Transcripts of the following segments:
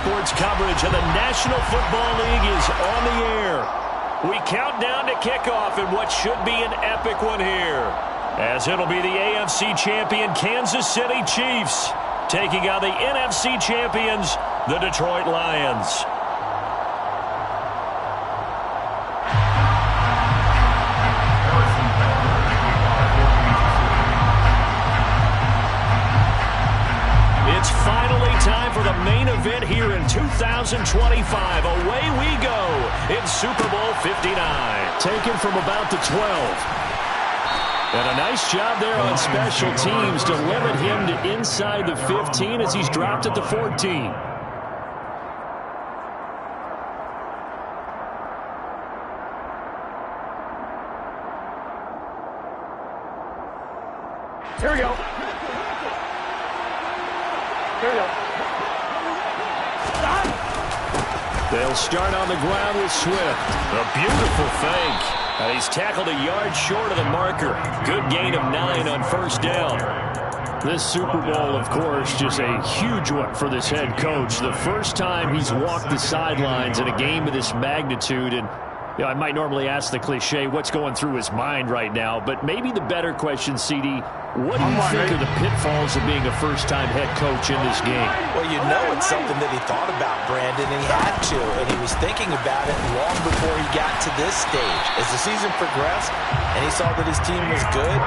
sports coverage of the National Football League is on the air. We count down to kickoff in what should be an epic one here, as it'll be the AFC champion Kansas City Chiefs taking on the NFC champions, the Detroit Lions. It's finally time for the main event here in 2025. Away we go in Super Bowl 59. Taken from about the 12. And a nice job there on special teams to limit him to inside the 15 as he's dropped at the 14. Here we go. Here we go. They'll start on the ground with Swift. A beautiful fake. He's tackled a yard short of the marker. Good gain of 9 on first down. This Super Bowl, of course, just a huge one for this head coach. The first time he's walked the sidelines in a game of this magnitude. And you know, I might normally ask the cliche, what's going through his mind right now? But maybe the better question, CD, what do you think are the pitfalls of being a first-time head coach in this game? Well, you know it's something that he thought about, Brandon, and he had to. And he was thinking about it long before he got to this stage. As the season progressed and he saw that his team was good,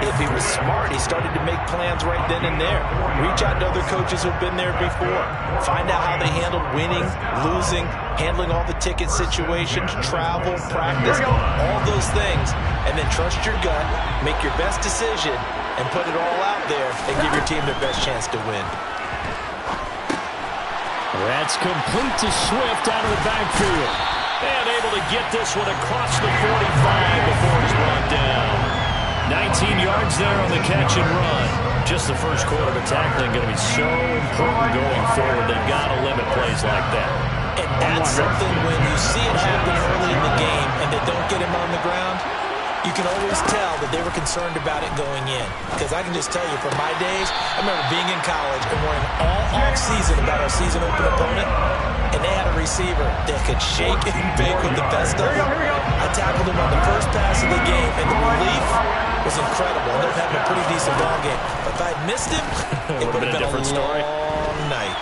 if he was smart, he started to make plans right then and there. Reach out to other coaches who've been there before. Find out how they handled winning, losing, handling all the ticket situations, travel, practice, all those things. And then trust your gut, make your best decision, and put it all out there and give your team the best chance to win. That's complete to Swift out of the backfield. And able to get this one across the 45 before he's brought down. 19 yards there on the catch and run. Just the first quarter of tackling going to be so important going forward. They've got to limit plays like that. And that's something when you see it happen early in the game and they don't get him on the ground, you can always tell that they were concerned about it going in. Because I can just tell you, from my days, I remember being in college and worrying all off-season about our season opener opponent, and they had a receiver that could shake and bake with the best of them. I tackled him on the first pass of the game, and the relief was incredible. And they're having a pretty decent ball game. But if I had missed him, it would have been a different story. Long night.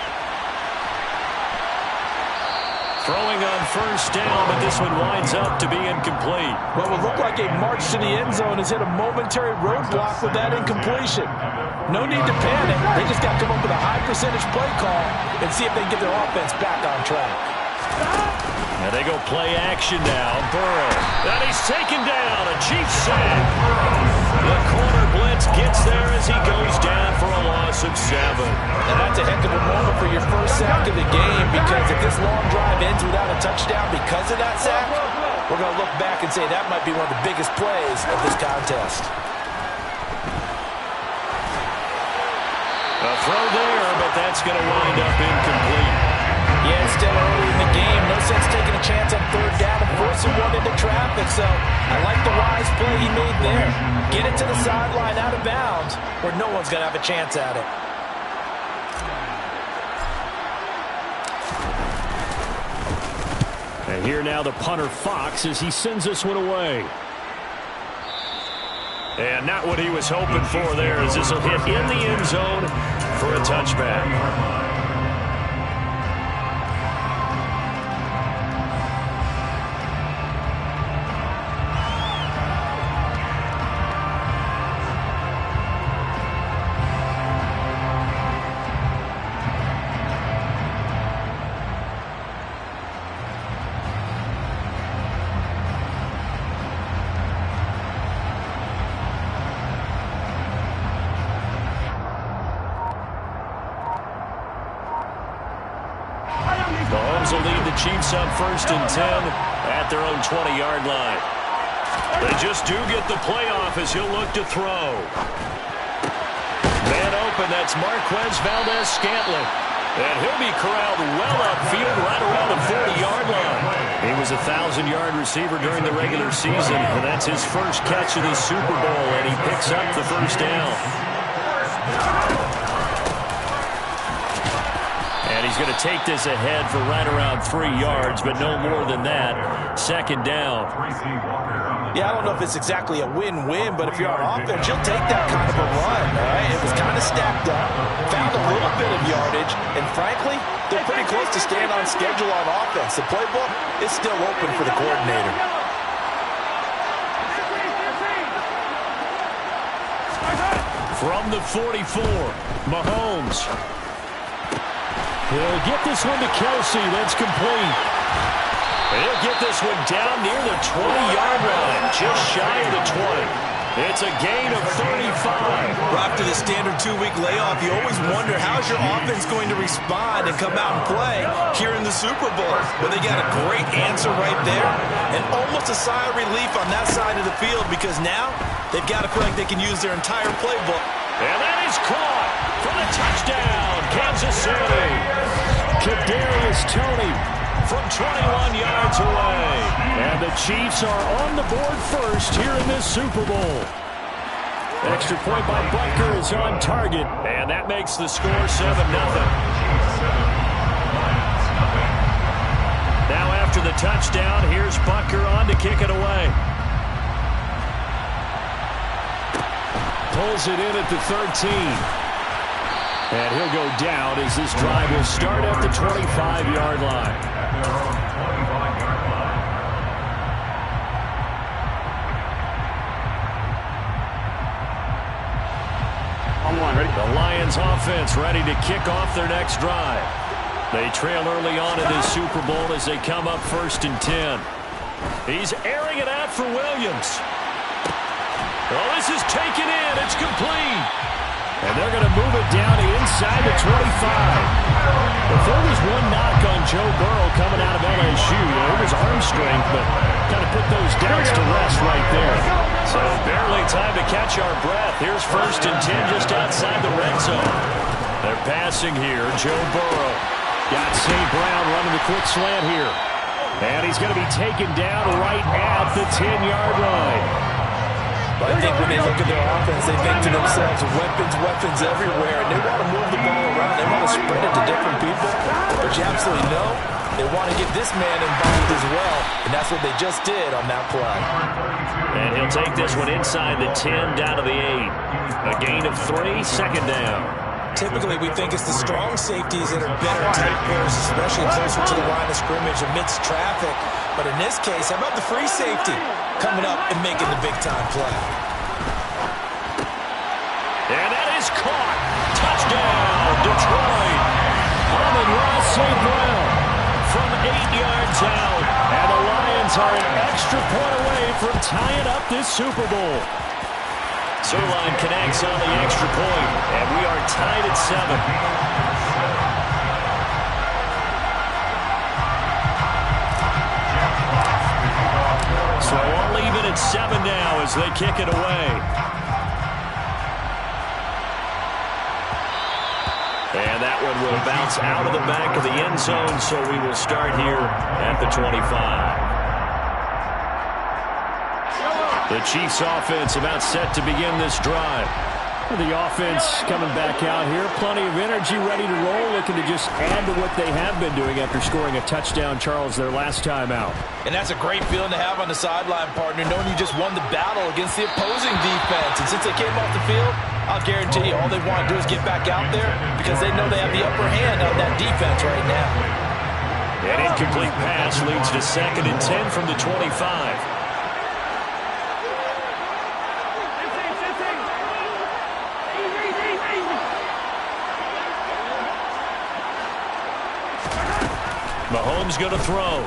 Throwing on first down, but this one winds up to be incomplete. Well, it looked like a march to the end zone has hit a momentary roadblock with that incompletion. No need to panic. They just got to come up with a high percentage play call and see if they can get their offense back on track. And they go play action now. Burrow. And he's taken down. A Chiefs sack. The corner blitz gets there as he goes down for a loss of 7. And that's a heck of a moment for your first sack of the game, because if this long drive ends without a touchdown because of that sack, we're going to look back and say that might be one of the biggest plays of this contest. A throw there, but that's going to wind up incomplete. Yeah, it's still early in the game. No sense taking a chance on third down and forcing one into traffic. So I like the wise play he made there. Get it to the sideline out of bounds where no one's going to have a chance at it. And here now the punter Fox as he sends this one away. And not what he was hoping for there, as this will hit in the end zone for a touchback. Will lead the Chiefs up 1st and 10 at their own 20-yard line. They just do get the playoff as he'll look to throw. Man open, that's Marquez Valdez-Scantling. And he'll be corralled well upfield right around the 40-yard line. He was a 1,000-yard receiver during the regular season, and that's his first catch of the Super Bowl, and he picks up the first down. And And he's going to take this ahead for right around 3 yards, but no more than that. Second down. Yeah, I don't know if it's exactly a win-win, but if you're on offense, you'll take that kind of a run, all right? It was kind of stacked up, found a little bit of yardage, and frankly, they're pretty close to staying on schedule on offense. The playbook is still open for the coordinator. From the 44, Mahomes. He'll get this one to Kelsey. That's complete. He'll get this one down near the 20-yard line, just shy of the 20. It's a gain of 35. After the standard 2-week layoff, you always wonder how's your offense going to respond and come out and play here in the Super Bowl. But they got a great answer right there and almost a sigh of relief on that side of the field because now they've got to feel like they can use their entire playbook. And that is caught for the touchdown, Kansas City. Kadarius Toney from 21 yards away. And the Chiefs are on the board first here in this Super Bowl. Extra point by Butker is on target. And that makes the score 7-0. Now after the touchdown, here's Butker on to kick it away. Pulls it in at the 13. And he'll go down as this drive will start at the 25-yard line. The Lions offense ready to kick off their next drive. They trail early on in this Super Bowl as they come up 1st and 10. He's airing it out for Williams. Oh, this is taken in. It's complete. And they're going to move it down to inside the 25. If there was one knock on Joe Burrow coming out of LSU, it was arm strength, but kind of put those doubts to rest right there. So barely time to catch our breath. Here's 1st and 10 just outside the red zone. They're passing here. Joe Burrow got St. Brown running the quick slant here. And he's going to be taken down right at the 10-yard line. But I think when they look at their offense, they think to themselves, weapons everywhere, and they want to move the ball around. They want to spread it to different people. But you absolutely know they want to get this man involved as well, and that's what they just did on that play. And he'll take this one inside the 10, down to the 8. A gain of 3, second down. Typically, we think it's the strong safeties that are better tight pairs, especially closer to the line of scrimmage amidst traffic. But in this case, how about the free safety coming up and making the big-time play? And that is caught. Touchdown, Detroit. Amon-Ra St. Brown from 8 yards out. And the Lions are an extra point away from tying up this Super Bowl. Zerline connects on the extra point, and we are tied at 7. So all even at 7 now as they kick it away. And that one will bounce out of the back of the end zone, so we will start here at the 25. The Chiefs offense about set to begin this drive. The offense coming back out here. Plenty of energy, ready to roll, looking to just add to what they have been doing after scoring a touchdown, Charles, their last time out. And that's a great feeling to have on the sideline, partner, knowing you just won the battle against the opposing defense. And since they came off the field, I'll guarantee you all they want to do is get back out there because they know they have the upper hand on that defense right now. An incomplete pass leads to 2nd and 10 from the 25. Mahomes going to throw.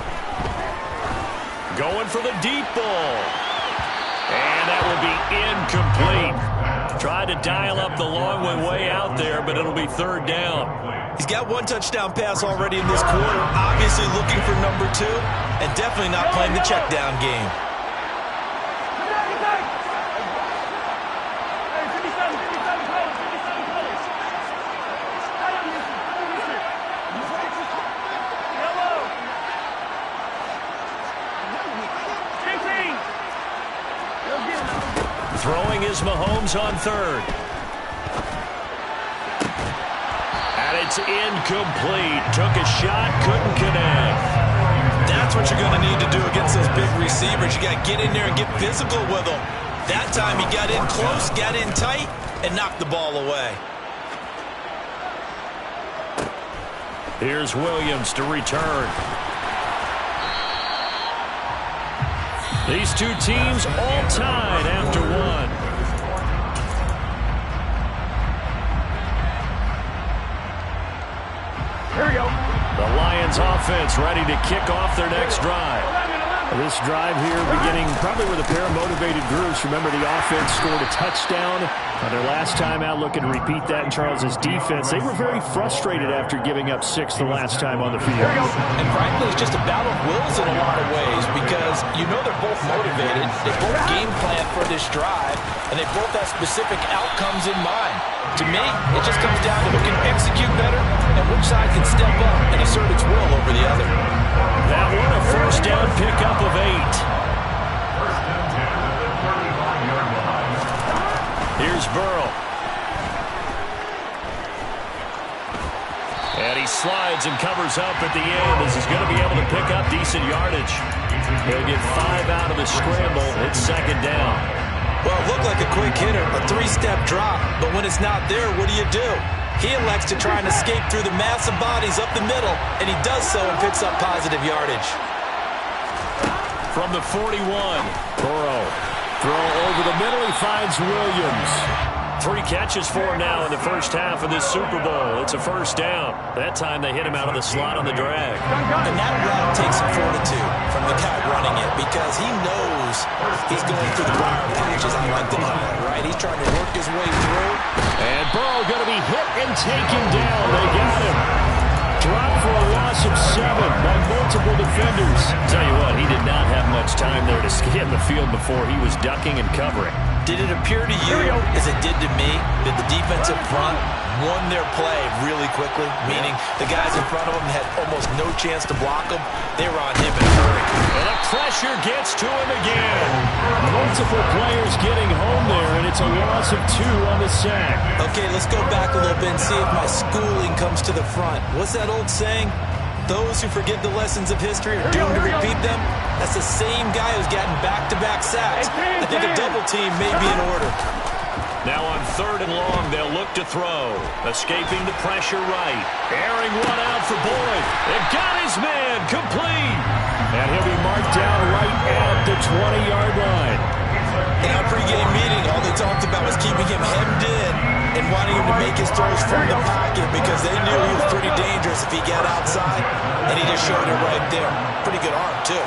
Going for the deep ball. And that will be incomplete. Tried to dial up the long way out there, but it'll be 3rd down. He's got 1 touchdown pass already in this quarter. Obviously looking for number 2, and definitely not playing the check down game. Throwing is Mahomes on 3rd. And it It's incomplete. Took a shot, couldn't connect. That's what you're going to need to do against those big receivers. You got to get in there and get physical with them. That time he got in close, got in tight, and knocked the ball away. Here's Williams to return. These two teams all tied after one. Here we go. The Lions offense ready to kick off their next drive. This drive here beginning probably with a pair of motivated groups. Remember, the offense scored a touchdown on their last time out. Looking to repeat that in Charles's defense. They were very frustrated after giving up 6 the last time on the field. And frankly, it's just a battle of wills in a lot of ways because you know they're both motivated. They both game plan for this drive, and they both have specific outcomes in mind. To me, it just comes down to who can execute better and which side can step up and assert its will over the other. That one a first down pickup of 8. Here's Burrow. And he slides and covers up at the end as he's going to be able to pick up decent yardage. He'll get 5 out of the scramble. It's second down. Well, it looked like a quick hitter, a 3-step drop, but when it's not there, what do? He elects to try and escape through the massive bodies up the middle, and he does so and picks up positive yardage. From the 41, Burrow. Throw over the middle, he finds Williams. 3 catches for him now in the first half of this Super Bowl. It's a first down. That time they hit him out of the slot on the drag. And that route takes some fortitude from the guy running it because he knows he's going through the briar patch, as I like to call it, right? He's trying to work his way through. And Burrow going to be hit and taken down. They got him. Dropped for a loss of 7 by multiple defenders. Tell you what, he did not have much time there to scan the field before he was ducking and covering. Did it appear to you, as it did to me, that the defensive front won their play really quickly? Meaning the guys in front of them had almost no chance to block them. They were on him in a hurry. And the pressure gets to him again. Multiple players getting home there, and it's a loss of 2 on the sack. Okay, let's go back a little bit and see if my schooling comes to the front. What's that old saying? Those who forget the lessons of history are doomed to repeat them. That's the same guy who's gotten back-to-back sacks. I think a double team may be in order. Now on 3rd and long, they'll look to throw. Escaping the pressure right. Airing one out for Boyd. It got his man complete. And he'll be marked down right at the 20-yard line. In our pregame meeting, all they talked about was keeping him hemmed in and wanting him to make his throws from the pocket because they knew he was pretty dangerous if he got outside, and he just showed it right there. Pretty good arm, too.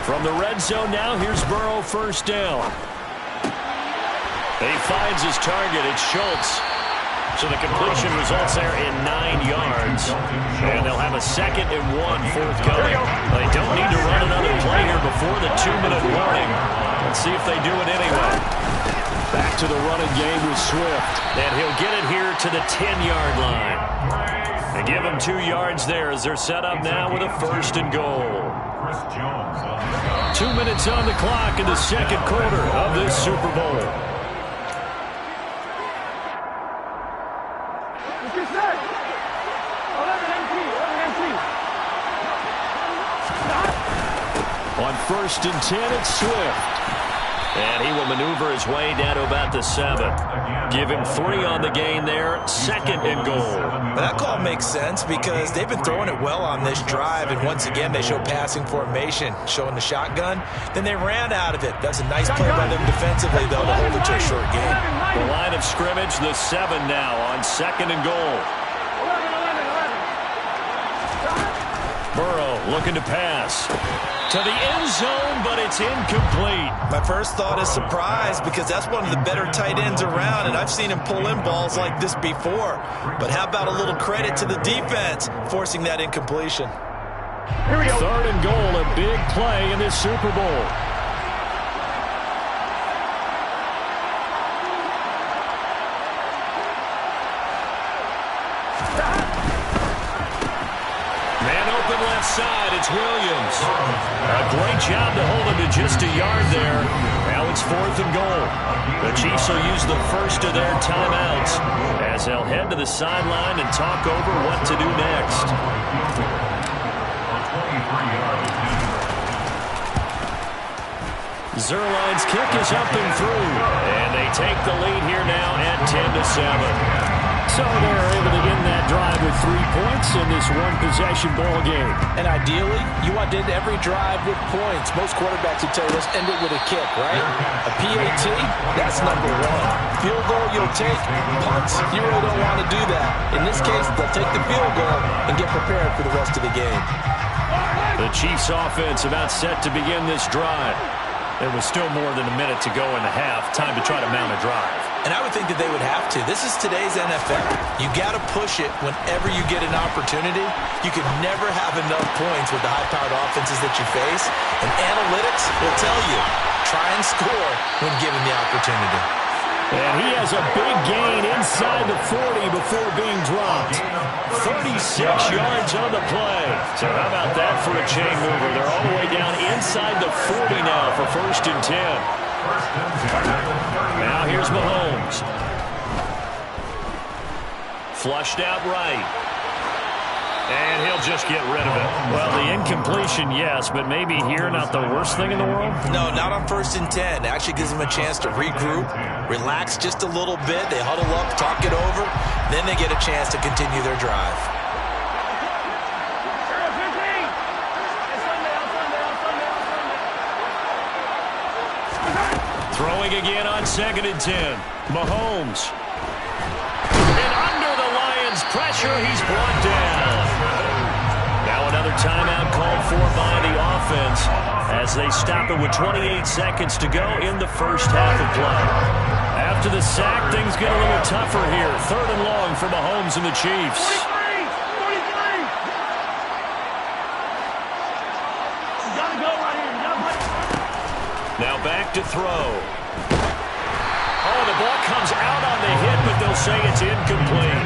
From the red zone now, here's Burrow, first down. He finds his target. It's Schultz. So the completion results there in 9 yards. And they'll have a 2nd and 1 forthcoming. They don't need to run another play here before the 2-minute warning. Let's see if they do it anyway. Back to the running game with Swift. And he'll get it here to the 10-yard line. They give him 2 yards there as they're set up now with a 1st and goal. 2 minutes on the clock in the second quarter of this Super Bowl. On 1st and 10, it's Swift. And he will maneuver his way down to about the 7. Give him 3 on the gain there. 2nd and goal. Well, that call makes sense because they've been throwing it well on this drive. And once again, they show passing formation, showing the shotgun. Then they ran out of it. That's a nice play by them defensively, though, to hold it to a short game. The line of scrimmage, the 7 now on 2nd and goal. Burrow looking to pass. To the end zone, but it's incomplete. My first thought is surprise because that's one of the better tight ends around, and I've seen him pull in balls like this before. But how about a little credit to the defense forcing that incompletion? Here we go. 3rd and goal, a big play in this Super Bowl. Man open left side, it's Williams. A great job to hold him to just a yard there. Now it's 4th and goal. The Chiefs will use the first of their timeouts as they'll head to the sideline and talk over what to do next. Zerline's kick is up and through, and they take the lead here now at 10-7. So they're able to end that drive with 3 points in this one-possession ball game. And ideally, you want to end every drive with points. Most quarterbacks would tell you, let's end it with a kick, right? A PAT, that's number 1. Field goal you'll take. Punts, you really don't want to do that. In this case, they'll take the field goal and get prepared for the rest of the game. The Chiefs offense about set to begin this drive. There was still more than a minute to go in the half. Time to try to mount a drive. And I would think that they would have to. This is today's NFL. You got to push it whenever you get an opportunity. You can never have enough points with the high-powered offenses that you face. And analytics will tell you, try and score when given the opportunity. And he has a big gain inside the 40 before being dropped. 36 yards on the play. So how about that for a chain mover? They're all the way down inside the 40 now for 1st and 10. Now here's Mahomes. Flushed out right. And he'll just get rid of it. Well, the incompletion, yes, but maybe here not the worst thing in the world? No, not on 1st and 10. It actually gives them a chance to regroup, relax just a little bit. They huddle up, talk it over. Then they get a chance to continue their drive. Throwing again on 2nd and 10. Mahomes. And under the Lions' pressure, he's brought down. Now another timeout called for by the offense as they stop it with 28 seconds to go in the first half of play. After the sack, things get a little tougher here. 3rd and long for Mahomes and the Chiefs. 43! You gotta go right here. You gotta play. Now back to throw. Oh, the ball comes out on the hit, but they'll say it's incomplete.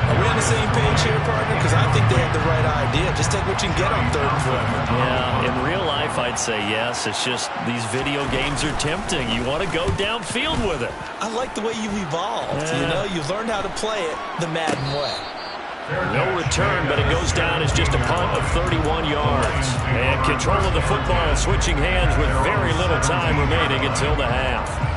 Are we on the same page here, partner? Because I think they have the right idea. Just take what you can get on 3rd and 4. Yeah, in real life, I'd say yes. It's just these video games are tempting. You want to go downfield with it. I like the way you've evolved. Yeah. You know, you've learned how to play it the Madden way. No return, but it goes down as just a punt of 31 yards. And control of the football switching hands with very little time remaining until the half.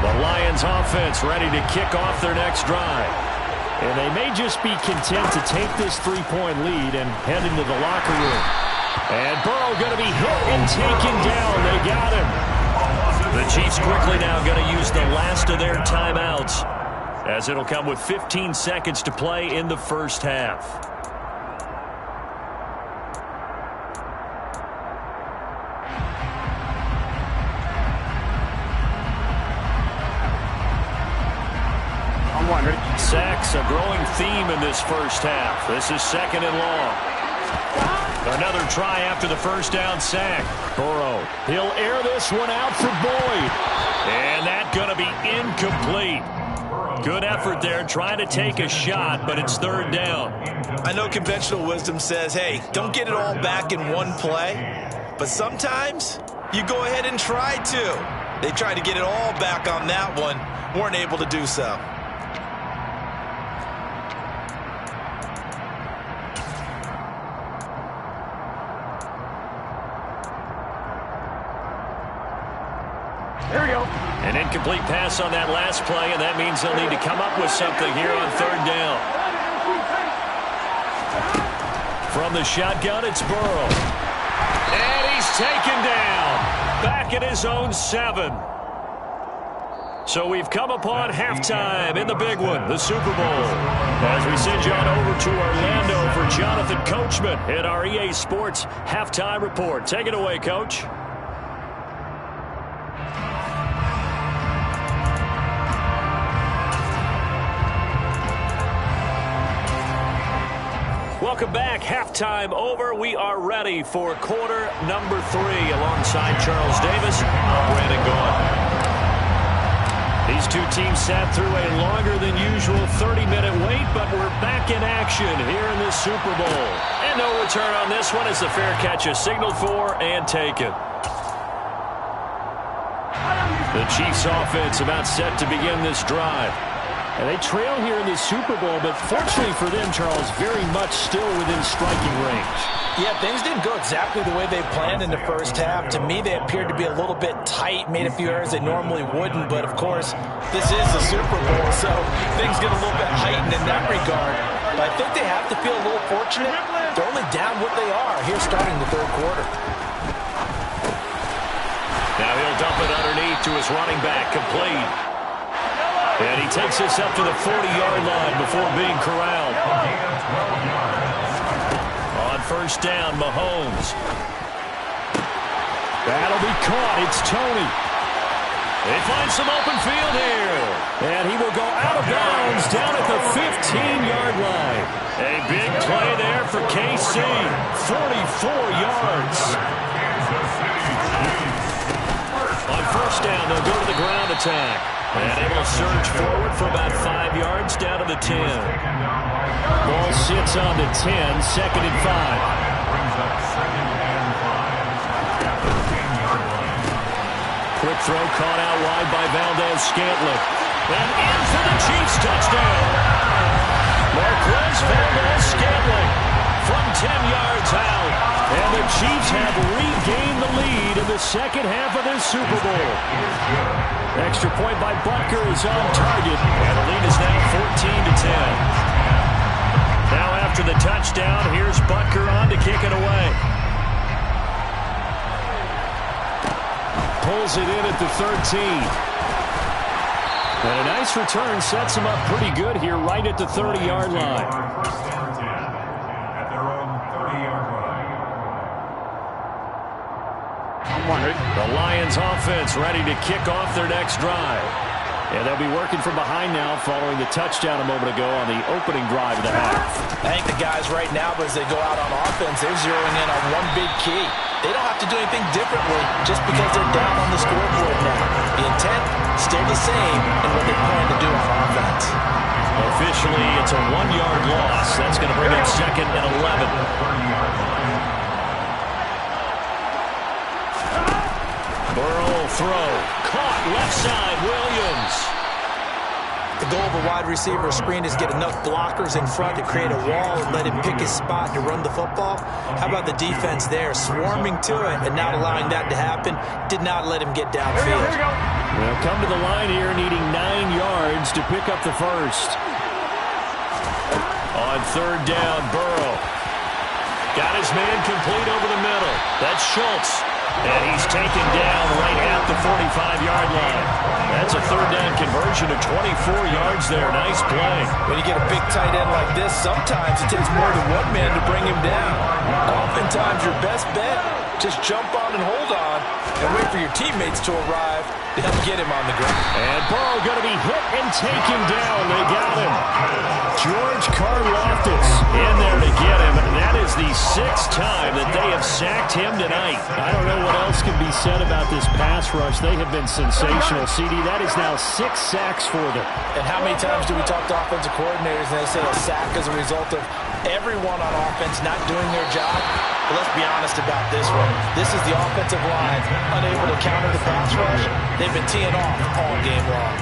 The Lions offense ready to kick off their next drive. And they may just be content to take this 3-point lead and head into the locker room. And Burrow going to be hit and taken down. They got him. The Chiefs quickly now going to use the last of their timeouts as it'll come with 15 seconds to play in the first half. Sacks, a growing theme in this first half. This is 2nd and long. Another try after the first down sack. Burrow, he'll air this one out for Boyd. And that's going to be incomplete. Good effort there, trying to take a shot, but it's 3rd down. I know conventional wisdom says, hey, don't get it all back in one play. But sometimes you go ahead and try to. They tried to get it all back on that one. Weren't able to do so. Here we go. An incomplete pass on that last play, and that means they'll need to come up with something here on 3rd down. From the shotgun, it's Burrow. And he's taken down. Back at his own 7. So we've come upon halftime in the big one, the Super Bowl. As we send you on over to Orlando for Jonathan Coachman in our EA Sports Halftime Report. Take it away, Coach. Welcome back. Halftime over. We are ready for quarter number 3. Alongside Charles Davis, I'm Brandon Gaudin. These two teams sat through a longer than usual 30-minute wait, but we're back in action here in this Super Bowl. And no return on this one as the fair catch is signaled for and taken. The Chiefs offense about set to begin this drive. And they trail here in this Super Bowl, but fortunately for them, Charles, very much still within striking range. Yeah, things didn't go exactly the way they planned in the first half. To me, they appeared to be a little bit tight, made a few errors they normally wouldn't. But, of course, this is the Super Bowl, so things get a little bit heightened in that regard. But I think they have to feel a little fortunate. They're only down what they are here starting the third quarter. Now he'll dump it underneath to his running back, complete. And he takes this up to the 40-yard line before being corralled. On first down, Mahomes. That'll be caught. It's Tony. They find some open field here. And he will go out of bounds down at the 15-yard line. A big play there for KC. 44 yards. On first down, they'll go to the ground attack. And able to surge forward for about 5 yards down to the 10. Ball sits on the 10, 2nd and 5. Quick throw caught out wide by Valdez-Scantling. And in for the Chiefs touchdown. Marquez Valdez-Scantling from 10 yards out. And the Chiefs have regained the lead in the second half of this Super Bowl. Extra point by Butker is on target, and the lead is now 14-10. Now after the touchdown, here's Butker on to kick it away. Pulls it in at the 13. And a nice return sets him up pretty good here right at the 30-yard line. The Lions offense ready to kick off their next drive. And they'll be working from behind now following the touchdown a moment ago on the opening drive of the half. I think the guys right now, as they go out on offense, they're zeroing in on one big key. They don't have to do anything differently just because they're down on the scoreboard now. The intent, still the same in what they plan to do on offense. Officially, it's a 1-yard loss. That's going to bring up 2nd and 11. Burrow throw. Caught left side, Williams. The goal of a wide receiver screen is get enough blockers in front to create a wall and let him pick his spot to run the football. How about the defense there, swarming to it and not allowing that to happen? Did not let him get downfield. They'll come to the line here needing 9 yards to pick up the first. On third down, Burrow. Got his man complete over the middle. That's Schultz. And he's taken down right at the 45-yard line. That's a third down conversion of 24 yards there. Nice play. When you get a big tight end like this, sometimes it takes more than one man to bring him down. Oftentimes, your best bet, just jump on and hold on and wait for your teammates to arrive to help get him on the ground. And Burrow going to be hit and taken down. They got him. George Karlaftis in there to get him. And that is the 6th time that they have sacked him tonight. I don't know what else can be said about this pass rush. They have been sensational, CD. That is now 6 sacks for them. And how many times do we talk to offensive coordinators and they say a sack is a result of everyone on offense not doing their job? But let's be honest about this one. This is the offensive line unable to counter the pass rush. They've been teeing off all game long.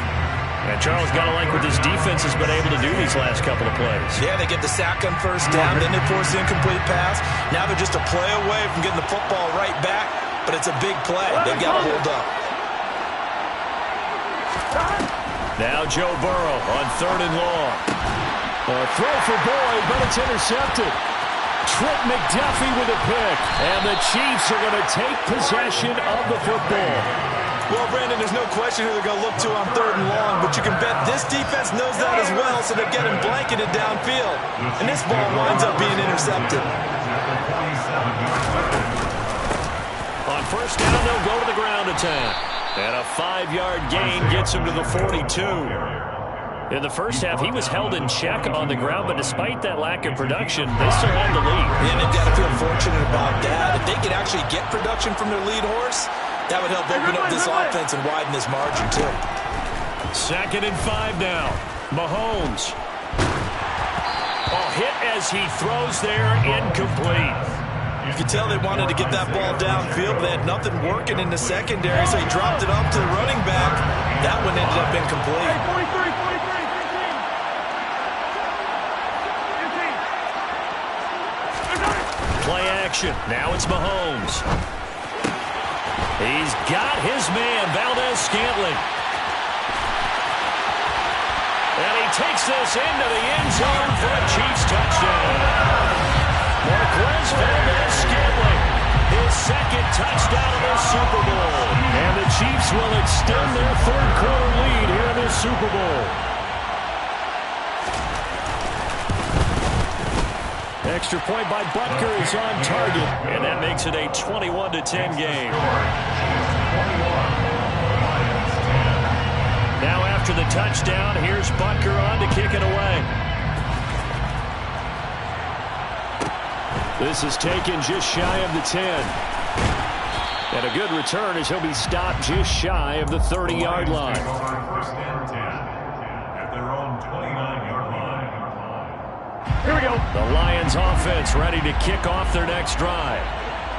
And Charles got to like what this defense has been able to do these last couple of plays. Yeah, they get the sack on first down, then they force the incomplete pass. Now they're just a play away from getting the football right back, but it's a big play. They've got to hold up. Now Joe Burrow on third and long. A throw for Boyd, but it's intercepted. Trent McDuffie with a pick, and the Chiefs are going to take possession of the football. Well, Brandon, there's no question who they're going to look to on third and long, but you can bet this defense knows that as well, so they're getting blanketed downfield. And this ball winds up being intercepted. On first down, they'll go to the ground attack. And a 5-yard gain gets him to the 42. In the first half, he was held in check on the ground, but despite that lack of production, they still had the lead. And they've got to feel fortunate about that. If they could actually get production from their lead horse, that would help open up this offense and widen this margin, too. 2nd and 5 now. Mahomes. Hit as he throws there, incomplete. You could tell they wanted to get that ball downfield, but they had nothing working in the secondary, so he dropped it up to the running back. That one ended up incomplete. Play action. Now it's Mahomes. He's got his man, Valdez-Scantling. And he takes this into the end zone for a Chiefs touchdown. Marquez Valdez-Scantling, his 2nd touchdown of the Super Bowl. And the Chiefs will extend their 3rd quarter lead here in this Super Bowl. Extra point by Butker is on target, and that makes it a 21-10 game. Now after the touchdown, here's Butker on to kick it away. This is taken just shy of the 10. And a good return as he'll be stopped just shy of the 30-yard line. Here we go. The Lions offense ready to kick off their next drive.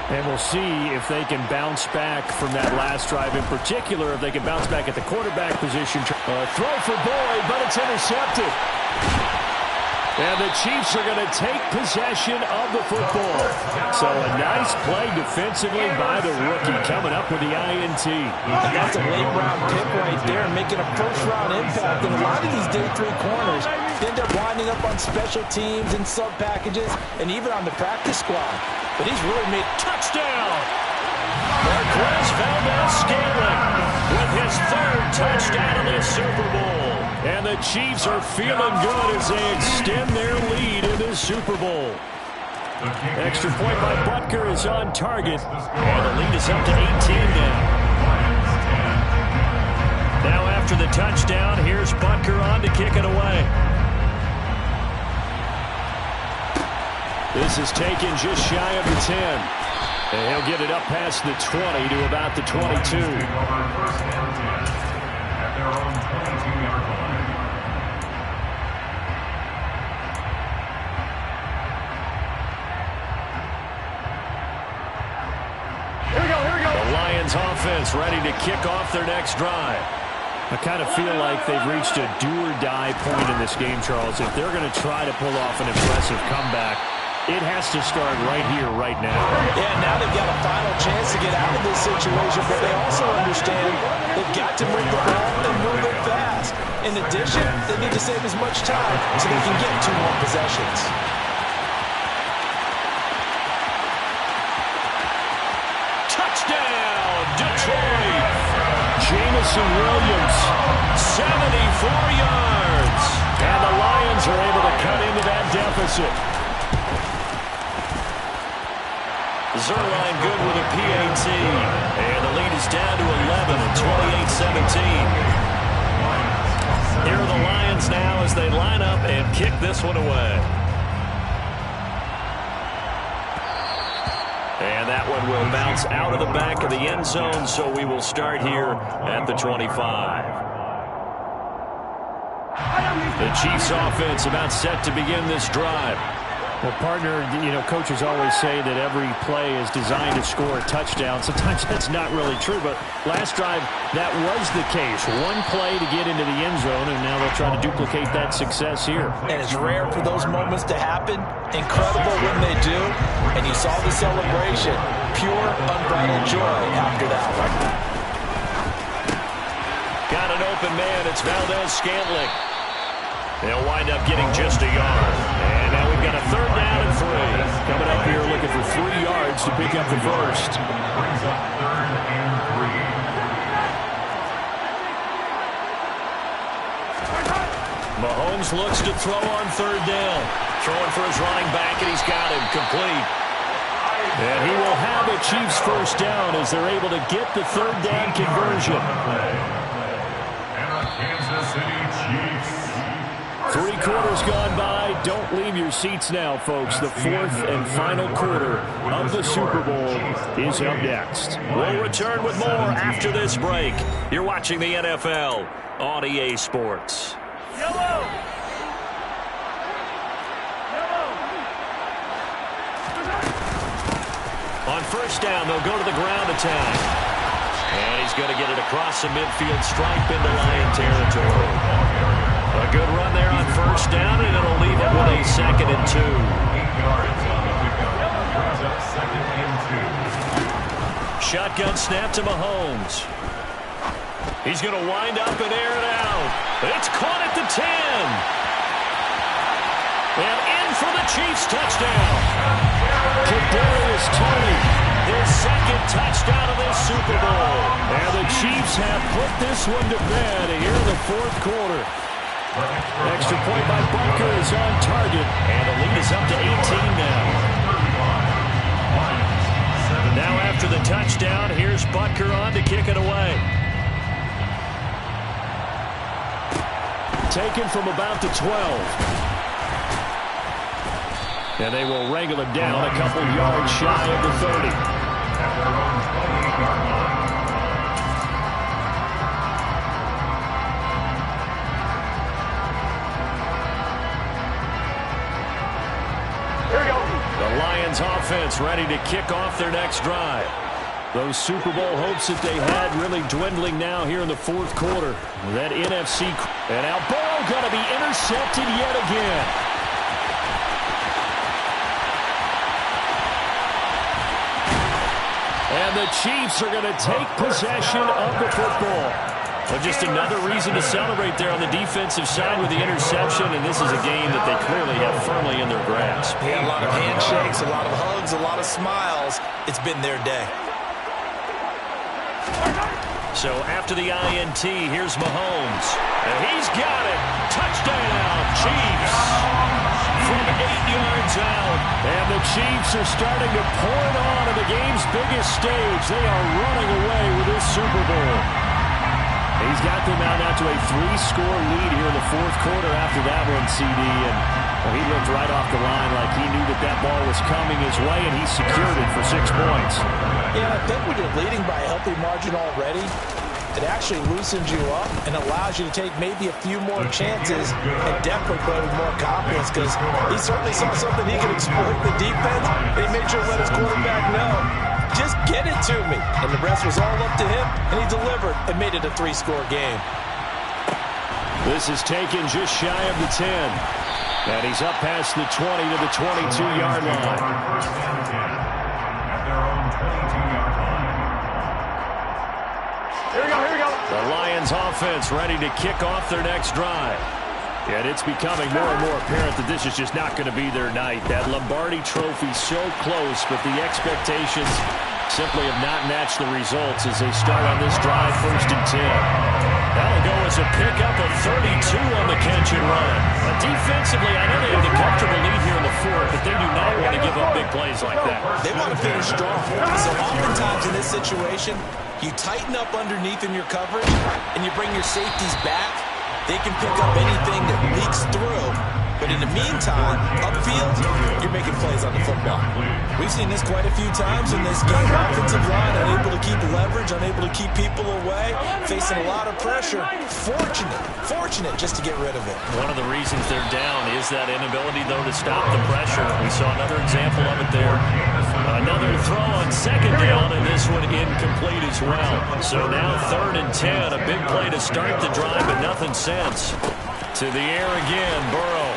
And we'll see if they can bounce back from that last drive. In particular, if they can bounce back at the quarterback position. Throw for Boyd, but it's intercepted. And the Chiefs are going to take possession of the football. So a nice play defensively by the rookie coming up with the INT. And that's a late-round pick right there, making a first-round impact. And a lot of these day 3 corners end up winding up on special teams and sub-packages and even on the practice squad. But he's really made touchdown. Marquez Valdez-Scantling with his 3rd touchdown of the Super Bowl. And the Chiefs are feeling good as they extend their lead in this Super Bowl. Extra point by Butker is on target. And the lead is up to 18 now. Now after the touchdown, here's Butker on to kick it away. This is taken just shy of the 10. And he'll get it up past the 20 to about the 22. The Lions offense ready to kick off their next drive. I kind of feel like they've reached a do-or-die point in this game, Charles. If they're going to try to pull off an impressive comeback, it has to start right here, right now. Yeah, now they've got a final chance to get out of this situation, but they also understand they've got to move the ball and move it fast. In addition, they need to save as much time so they can get 2 more possessions. Touchdown, Detroit! Jamison Williams, 74 yards. And the Lions are able to cut into that deficit. Zerline good with a PAT. And the lead is down to 11 at 28-17. Here are the Lions now as they line up and kick this one away. And that one will bounce out of the back of the end zone, so we will start here at the 25. The Chiefs offense about set to begin this drive. Well, partner, coaches always say that every play is designed to score a touchdown. Sometimes that's not really true, but last drive, that was the case. One play to get into the end zone, and now they'll try to duplicate that success here. And it's rare for those moments to happen. Incredible when they do. And you saw the celebration. Pure, unbridled joy after that one. Got an open man. It's Valdez-Scantling. They'll wind up getting just a yard. And now we've got a 3rd down and 3. Coming up here looking for 3 yards to pick up the first. Mahomes looks to throw on 3rd down. Throwing for his running back, and he's got him complete. And he will have a Chiefs first down as they're able to get the 3rd down conversion. And the Kansas City Chiefs. quarter's gone by. Don't leave your seats now, folks. The fourth and final quarter of the Super Bowl is up next. We'll return with more after this break. You're watching the NFL on EA Sports. Yellow! On first down, they'll go to the ground attack. And he's going to get it across the midfield stripe into Lion territory. A good run there on first down, and it'll leave it with a 2nd and 2. Shotgun snap to Mahomes. He's going to wind up and air it out. It's caught at the 10. And in for the Chiefs touchdown. Kadarius Toney, his 2nd touchdown of this Super Bowl. And the Chiefs have put this one to bed here in the 4th quarter. Extra point by Butker is on target. And the lead is up to 18 now. Now after the touchdown, here's Butker on to kick it away. Taken from about the 12. And they will wrangle him down a couple yards shy of the 30. The Lions offense ready to kick off their next drive. Those Super Bowl hopes that they had really dwindling now here in the 4th quarter. That NFC. And now Burrow going to be intercepted yet again. And the Chiefs are going to take possession of the football. Well, just another reason to celebrate there on the defensive side with the interception, and this is a game that they clearly have firmly in their grasp. Yeah, a lot of handshakes, a lot of hugs, a lot of smiles. It's been their day. So after the INT, here's Mahomes. And he's got it. Touchdown, Chiefs. From 8 yards out. And the Chiefs are starting to pour it on in the game's biggest stage. They are running away with this Super Bowl. He's got them out now to a 3-score lead here in the 4th quarter after that one, CD. And well, he looked right off the line like he knew that that ball was coming his way, and he secured it for 6 points. Yeah, I think when you're leading by a healthy margin already, it actually loosens you up and allows you to take maybe a few more chances and definitely play with more confidence, because he certainly saw something he could exploit the defense, and he made sure to let his quarterback know, just get it to me. And the rest was all up to him, and he delivered and made it a 3-score game. This is taken just shy of the 10. And he's up past the 20 to the 22-yard line. Here we go. The Lions offense ready to kick off their next drive. And it's becoming more and more apparent that this is just not going to be their night. That Lombardi trophy so close, but the expectations simply have not matched the results as they start on this drive 1st and 10. That'll go as a pickup of 32 on the catch and run. Defensively, I know they have the comfortable lead here in the 4th, but they do not want to give up big plays like that. They want to finish strong. So oftentimes in this situation, you tighten up underneath in your coverage, and you bring your safeties back. They can pick up anything that leaks through. But in the meantime, upfield, you're making plays on the football. We've seen this quite a few times in this game. Offensive line unable to keep leverage, unable to keep people away, facing a lot of pressure. Fortunate just to get rid of it. One of the reasons they're down is that inability, though, to stop the pressure. We saw another example of it there. Another throw on 2nd down, and this one incomplete as well. So now 3rd and 10, a big play to start the drive, but nothing since. To the air again, Burrow.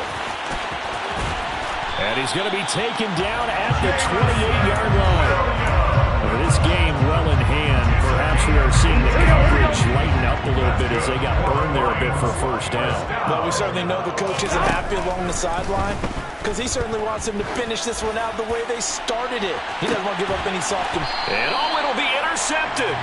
And he's going to be taken down at the 28-yard line. This game well in hand. Perhaps we are seeing the coverage lighten up a little bit as they got burned there a bit for first down. Well, we certainly know the coach isn't happy along the sideline, because he certainly wants them to finish this one out the way they started it. He doesn't want to give up any soft. And it'll be intercepted.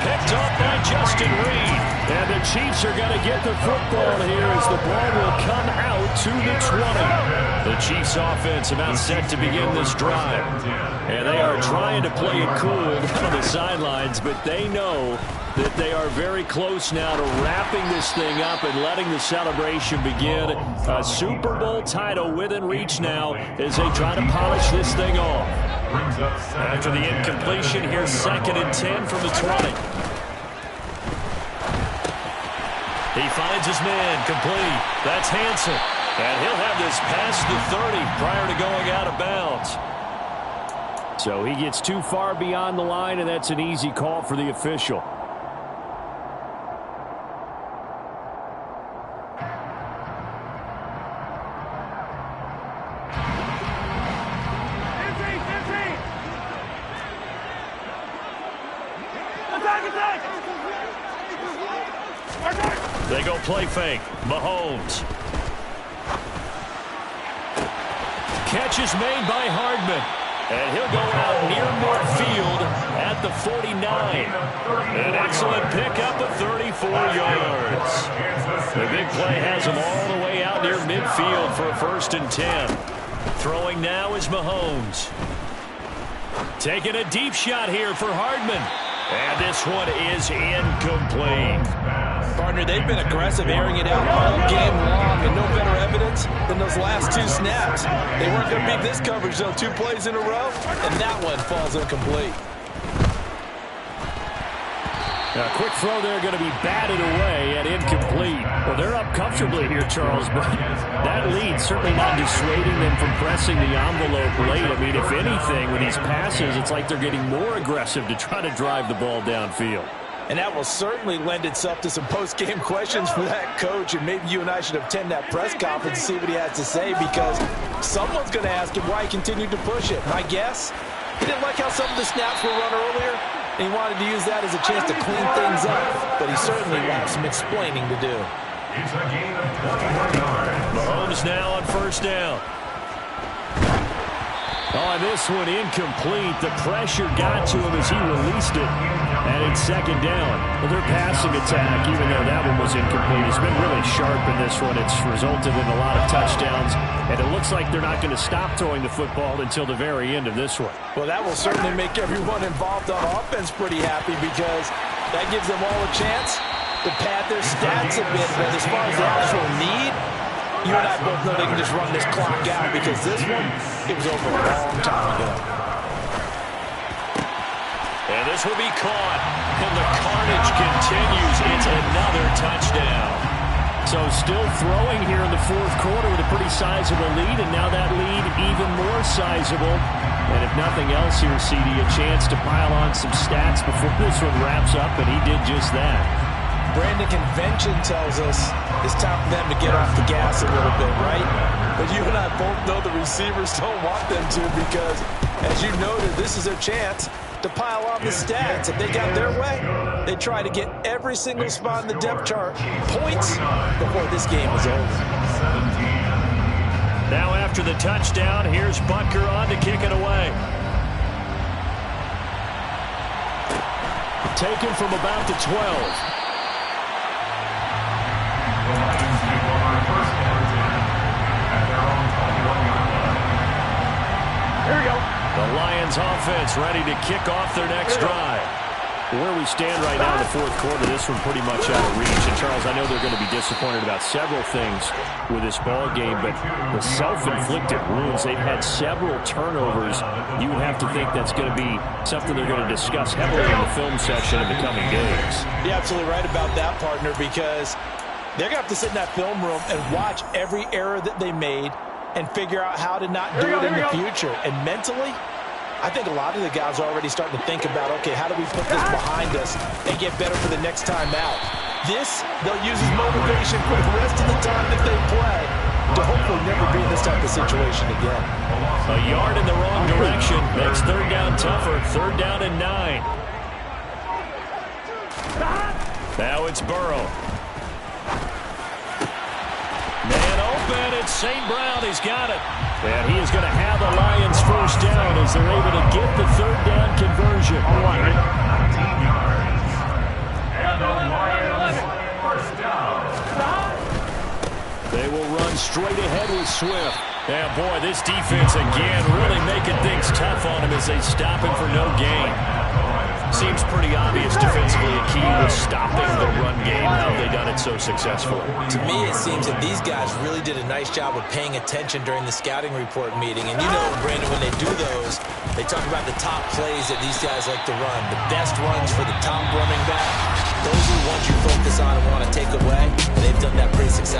Picked up by Justin Reed. And the Chiefs are going to get the football here as the ball will come out to the 20. The Chiefs offense about set to begin this drive. And they are trying to play it cool on the sidelines, but they know that they are very close now to wrapping this thing up and letting the celebration begin. A Super Bowl title within reach now as they try to polish this thing off. After the incompletion, here's 2nd and 10 from the 20. He finds his man, complete. That's Hansen. And he'll have this past the 30 prior to going out of bounds. So he gets too far beyond the line, and that's an easy call for the official. They go play fake. Mahomes. Catch is made by Hardman. And he'll go out near midfield at the 49. An excellent pickup of 34 yards. The big play has him all the way out near midfield for a 1st and 10. Throwing now is Mahomes. Taking a deep shot here for Hardman. And this one is incomplete. Partner, they've been aggressive, airing it out all game long, and no better evidence than those last 2 snaps. They weren't going to beat this coverage, though, 2 plays in a row, and that one falls incomplete. A quick throw there going to be batted away and incomplete. Well, they're up comfortably here, Charles, but that lead certainly not dissuading them from pressing the envelope late. I mean, if anything, with these passes, it's like they're getting more aggressive to try to drive the ball downfield. And that will certainly lend itself to some post-game questions for that coach, and maybe you and I should attend that press conference and see what he has to say, because someone's going to ask him why he continued to push it. My guess, he didn't like how some of the snaps were run earlier, and he wanted to use that as a chance to clean things up, but he certainly wants some explaining to do. Mahomes now on 1st down. Oh, this one incomplete. The pressure got to him as he released it. And it's 2nd down. Well, their passing attack, even though that one was incomplete, has been really sharp in this one. It's resulted in a lot of touchdowns. And it looks like they're not going to stop throwing the football until the very end of this one. Well, that will certainly make everyone involved on offense pretty happy, because that gives them all a chance to pad their stats a bit. But as far as the actual need, you and I both know they can just run this clock out, because this one, it was over a long time ago. And this will be caught. And the carnage continues. It's another touchdown. So still throwing here in the 4th quarter with a pretty sizable lead, and now that lead even more sizable. And if nothing else here, CD, a chance to pile on some stats before this one wraps up, and he did just that. Brandon, convention tells us it's time for them to get off the gas a little bit, right? But you and I both know the receivers don't want them to, because, as you noted, this is their chance to pile on the stats. If they got their way, they try to get every single spot in the depth chart points before this game is over. Now after the touchdown, here's Butker on to kick it away. Taken from about the 12. Here we go. The Lions offense ready to kick off their next drive. Where we stand right now in the 4th quarter, this one pretty much out of reach. And, Charles, I know they're going to be disappointed about several things with this ball game, but the self-inflicted wounds, they've had several turnovers. You would have to think that's going to be something they're going to discuss heavily in the film session in the coming days. You're absolutely right about that, partner, because they're going to have to sit in that film room and watch every error that they made and figure out how to not do it in the future. And mentally, I think a lot of the guys are already starting to think about, okay, how do we put this behind us and get better for the next time out? This, they'll use as motivation for the rest of the time that they play to hopefully never be in this type of situation again. A yard in the wrong direction makes 3rd down tougher. 3rd down and 9. Now it's Burrow. Man open, it's St. Brown. He's got it. And he is going to have the Lions 1st down as they're able to get the 3rd down conversion. They will run straight ahead with Swift. Yeah, boy, this defense again really making things tough on him as they stop him for no gain. Seems pretty obvious defensively a key was stopping the run game. How have they done it so successful? To me, it seems that these guys really did a nice job of paying attention during the scouting report meeting. And you know, Brandon, when they do those, they talk about the top plays that these guys like to run. The best runs for the top running back. Those are the ones you focus on and want to take away. And they've done that pretty successfully.